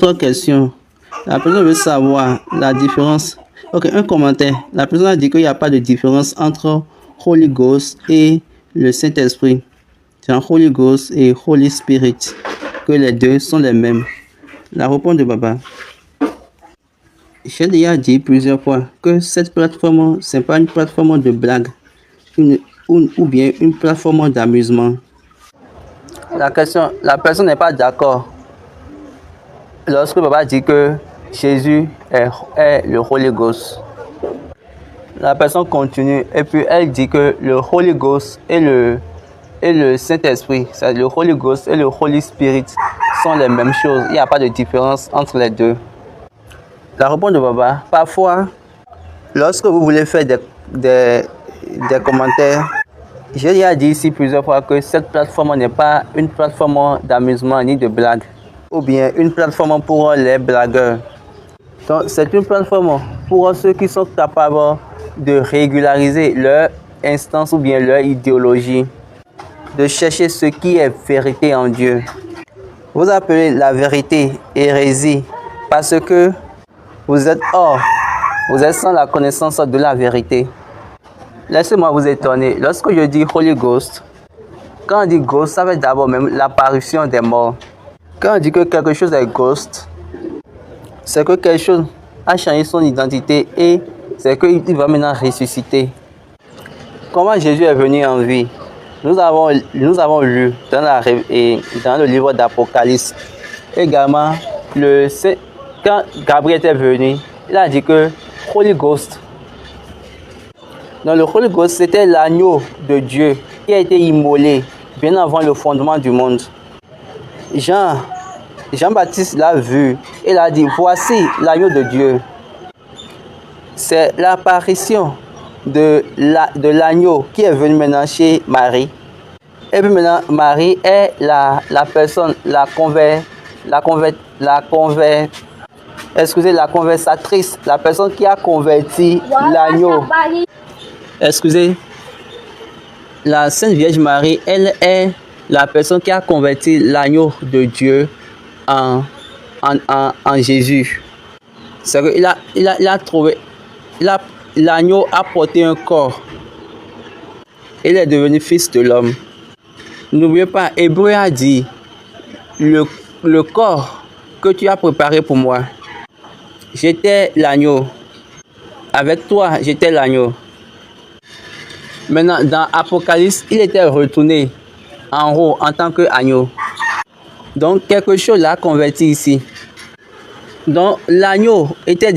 Trois questions. La personne veut savoir la différence. Ok, un commentaire. La personne a dit qu'il n'y a pas de différence entre Holy Ghost et le Saint-Esprit. C'est un Holy Ghost et Holy Spirit. Que les deux sont les mêmes. La réponse de Baba. J'ai déjà dit plusieurs fois que cette plateforme, ce n'est pas une plateforme de blague ou bien une plateforme d'amusement. La personne n'est pas d'accord. Lorsque Baba dit que Jésus est le Holy Ghost, la personne continue et puis elle dit que le Holy Ghost et le Saint-Esprit, c'est le Holy Ghost et le Holy Spirit sont les mêmes choses. Il n'y a pas de différence entre les deux. La réponse de Baba, parfois, lorsque vous voulez faire des commentaires, j'ai déjà dit ici plusieurs fois que cette plateforme n'est pas une plateforme d'amusement ni de blague, ou bien une plateforme pour les blagueurs. Donc, c'est une plateforme pour ceux qui sont capables de régulariser leur instance ou bien leur idéologie, de chercher ce qui est vérité en Dieu. Vous appelez la vérité hérésie parce que vous êtes hors, vous êtes sans la connaissance de la vérité. Laissez-moi vous étonner. Lorsque je dis Holy Ghost, quand on dit Ghost, ça veut d'abord même l'apparition des morts. Quand on dit que quelque chose est Ghost, c'est que quelque chose a changé son identité et c'est qu'il va maintenant ressusciter. Comment Jésus est venu en vie? Nous avons lu dans le livre d'Apocalypse. Également, quand Gabriel était venu, il a dit que Holy Ghost. Donc le Holy Ghost, c'était l'agneau de Dieu qui a été immolé bien avant le fondement du monde. Jean-Baptiste l'a vu et il a dit, voici l'agneau de Dieu. C'est l'apparition de l'agneau qui est venu maintenant chez Marie. Et puis maintenant, Marie est la personne, la conversatrice, la personne qui a converti l'agneau. Excusez, la Sainte Vierge Marie, elle est la personne qui a converti l'agneau de Dieu en Jésus. C'est qu'il a trouvé, l'agneau a porté un corps. Il est devenu fils de l'homme. N'oubliez pas, Hébreu a dit, le corps que tu as préparé pour moi, j'étais l'agneau. Avec toi, j'étais l'agneau. Maintenant, dans Apocalypse, il était retourné en haut en tant qu'agneau. Donc, quelque chose l'a converti ici. Donc, l'agneau était